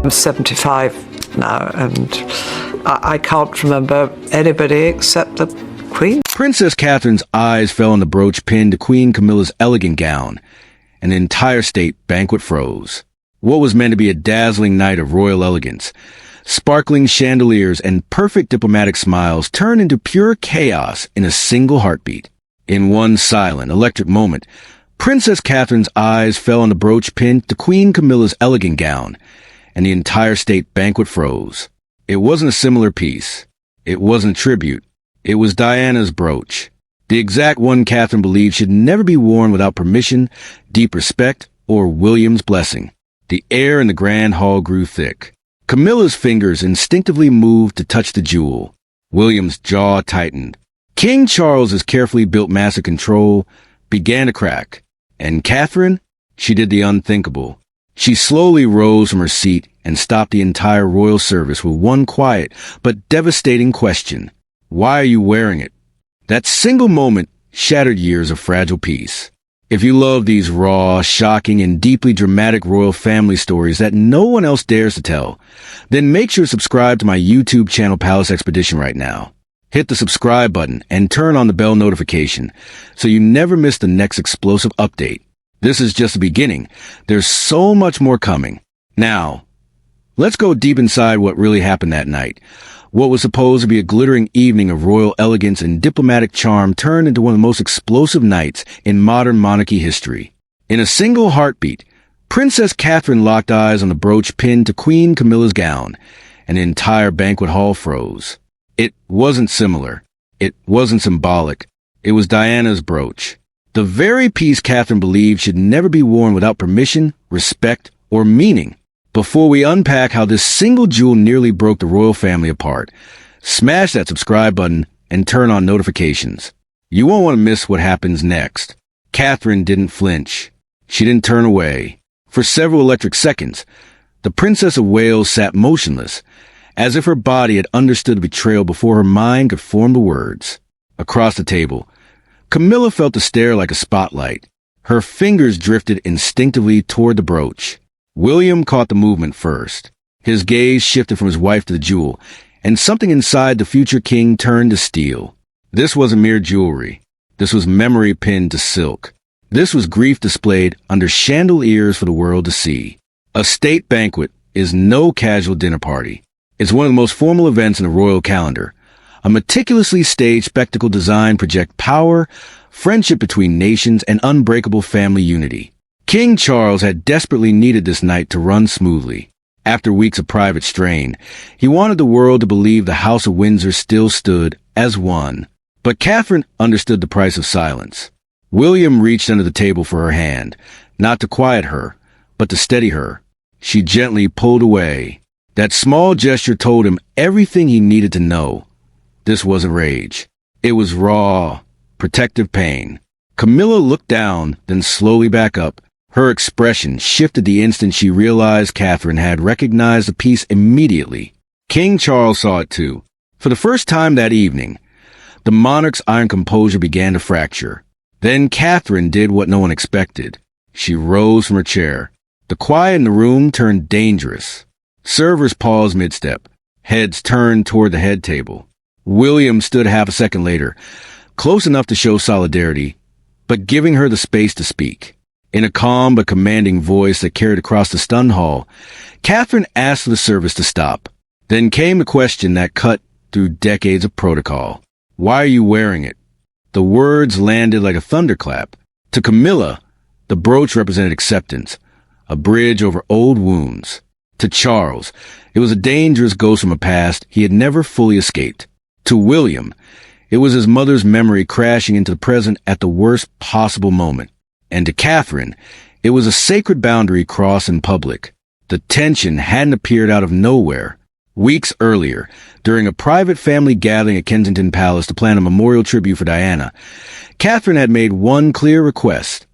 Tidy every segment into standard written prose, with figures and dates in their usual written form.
I'm 75 now, and I can't remember anybody except the Queen. Princess Catherine's eyes fell on the brooch pinned to Queen Camilla's elegant gown, and the entire state banquet froze. What was meant to be a dazzling night of royal elegance, sparkling chandeliers and perfect diplomatic smiles turned into pure chaos in a single heartbeat. In one silent, electric moment, Princess Catherine's eyes fell on the brooch pinned to Queen Camilla's elegant gown, and the entire state banquet froze. It wasn't a similar piece. It wasn't a tribute. It was Diana's brooch, the exact one Catherine believed should never be worn without permission, deep respect, or William's blessing. The air in the grand hall grew thick. Camilla's fingers instinctively moved to touch the jewel. William's jaw tightened. King Charles's carefully built massive control began to crack. And Catherine? She did the unthinkable. She slowly rose from her seat and stopped the entire royal service with one quiet but devastating question. Why are you wearing it? That single moment shattered years of fragile peace. If you love these raw, shocking, and deeply dramatic royal family stories that no one else dares to tell, then make sure to subscribe to my YouTube channel Palace Expedition right now. Hit the subscribe button and turn on the bell notification so you never miss the next explosive update. This is just the beginning. There's so much more coming. Now, let's go deep inside what really happened that night. What was supposed to be a glittering evening of royal elegance and diplomatic charm turned into one of the most explosive nights in modern monarchy history. In a single heartbeat, Princess Catherine locked eyes on the brooch pinned to Queen Camilla's gown, and the entire banquet hall froze. It wasn't similar. It wasn't symbolic. It was Diana's brooch. The very piece Catherine believed should never be worn without permission, respect, or meaning. Before we unpack how this single jewel nearly broke the royal family apart, smash that subscribe button and turn on notifications. You won't want to miss what happens next. Catherine didn't flinch. She didn't turn away. For several electric seconds, the Princess of Wales sat motionless, as if her body had understood the betrayal before her mind could form the words. Across the table, Camilla felt the stare like a spotlight. Her fingers drifted instinctively toward the brooch. William caught the movement first. His gaze shifted from his wife to the jewel, and something inside the future king turned to steel. This wasn't mere jewelry. This was memory pinned to silk. This was grief displayed under chandeliers for the world to see. A state banquet is no casual dinner party. It's one of the most formal events in the royal calendar. A meticulously staged spectacle designed to project power, friendship between nations, and unbreakable family unity. King Charles had desperately needed this night to run smoothly. After weeks of private strain, he wanted the world to believe the House of Windsor still stood as one. But Catherine understood the price of silence. William reached under the table for her hand, not to quiet her, but to steady her. She gently pulled away. That small gesture told him everything he needed to know. This wasn't rage. It was raw, protective pain. Camilla looked down, then slowly back up. Her expression shifted the instant she realized Catherine had recognized the piece immediately. King Charles saw it too. For the first time that evening, the monarch's iron composure began to fracture. Then Catherine did what no one expected. She rose from her chair. The quiet in the room turned dangerous. Servers paused mid-step. Heads turned toward the head table. William stood half a second later, close enough to show solidarity, but giving her the space to speak. In a calm but commanding voice that carried across the stunned hall, Catherine asked for the service to stop. Then came the question that cut through decades of protocol. Why are you wearing it? The words landed like a thunderclap. To Camilla, the brooch represented acceptance, a bridge over old wounds. To Charles, it was a dangerous ghost from a past he had never fully escaped. To William, it was his mother's memory crashing into the present at the worst possible moment. And to Catherine, it was a sacred boundary crossed in public. The tension hadn't appeared out of nowhere. Weeks earlier, during a private family gathering at Kensington Palace to plan a memorial tribute for Diana, Catherine had made one clear request.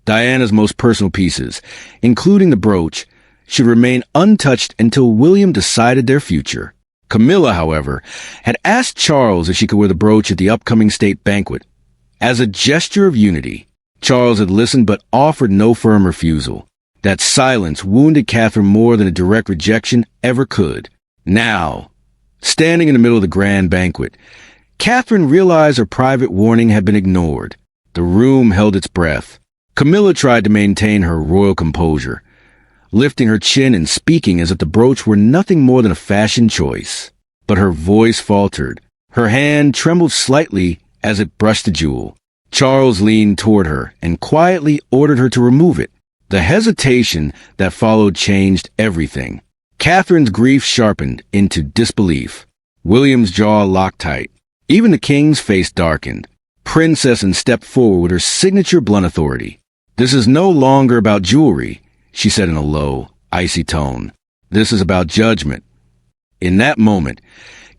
Diana's most personal pieces, including the brooch, should remain untouched until William decided their future. Camilla, however, had asked Charles if she could wear the brooch at the upcoming state banquet. As a gesture of unity, Charles had listened but offered no firm refusal. That silence wounded Catherine more than a direct rejection ever could. Now, standing in the middle of the grand banquet, Catherine realized her private warning had been ignored. The room held its breath. Camilla tried to maintain her royal composure, lifting her chin and speaking as if the brooch were nothing more than a fashion choice. But her voice faltered. Her hand trembled slightly as it brushed the jewel. Charles leaned toward her and quietly ordered her to remove it. The hesitation that followed changed everything. Catherine's grief sharpened into disbelief. William's jaw locked tight. Even the king's face darkened. Princess stepped forward with her signature blunt authority. "This is no longer about jewelry," she said in a low, icy tone. "This is about judgment." In that moment,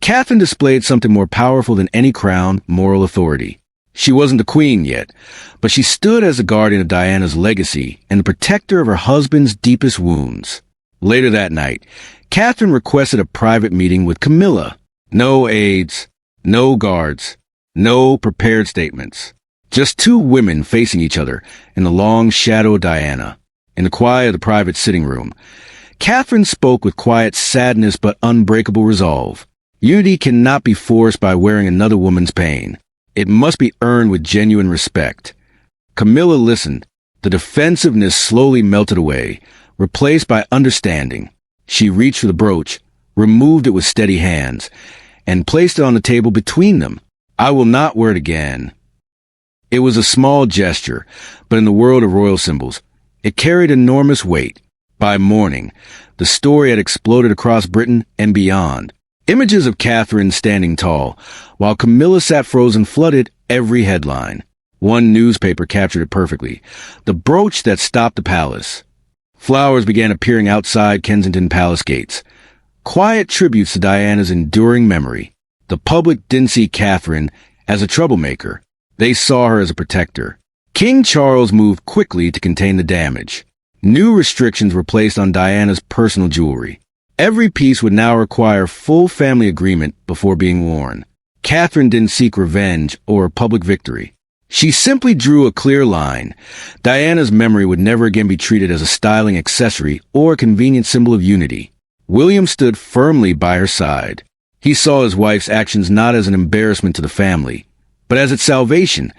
Catherine displayed something more powerful than any crown, moral authority. She wasn't the queen yet, but she stood as the guardian of Diana's legacy and the protector of her husband's deepest wounds. Later that night, Catherine requested a private meeting with Camilla. No aides, no guards, no prepared statements. Just two women facing each other in the long shadow of Diana. In the quiet of the private sitting room, Catherine spoke with quiet sadness but unbreakable resolve. Unity cannot be forced by wearing another woman's pain. It must be earned with genuine respect. Camilla listened. The defensiveness slowly melted away, replaced by understanding. She reached for the brooch, removed it with steady hands, and placed it on the table between them. "I will not wear it again." It was a small gesture, but in the world of royal symbols, it carried enormous weight. By morning, the story had exploded across Britain and beyond. Images of Catherine standing tall, while Camilla sat frozen flooded every headline. One newspaper captured it perfectly. The brooch that stopped the palace. Flowers began appearing outside Kensington Palace gates. Quiet tributes to Diana's enduring memory. The public didn't see Catherine as a troublemaker. They saw her as a protector. King Charles moved quickly to contain the damage. New restrictions were placed on Diana's personal jewelry. Every piece would now require full family agreement before being worn. Catherine didn't seek revenge or public victory. She simply drew a clear line. Diana's memory would never again be treated as a styling accessory or a convenient symbol of unity. William stood firmly by her side. He saw his wife's actions not as an embarrassment to the family, but as its salvation,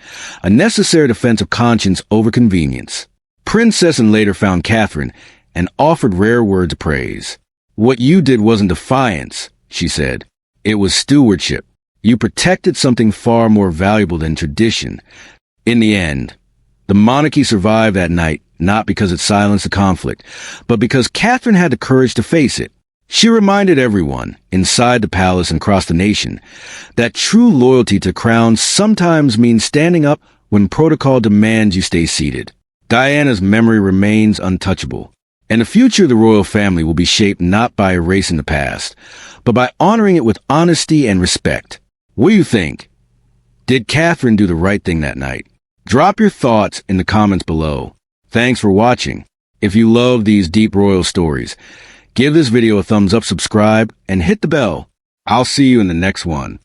a necessary defense of conscience over convenience. Princess later found Catherine and offered rare words of praise. "What you did wasn't defiance," she said. "It was stewardship. You protected something far more valuable than tradition." In the end, the monarchy survived that night, not because it silenced the conflict, but because Catherine had the courage to face it. She reminded everyone, inside the palace and across the nation, that true loyalty to crown sometimes means standing up when protocol demands you stay seated. Diana's memory remains untouchable. And the future of the royal family will be shaped not by erasing the past, but by honoring it with honesty and respect. What do you think? Did Catherine do the right thing that night? Drop your thoughts in the comments below. Thanks for watching. If you love these deep royal stories, give this video a thumbs up, subscribe, and hit the bell. I'll see you in the next one.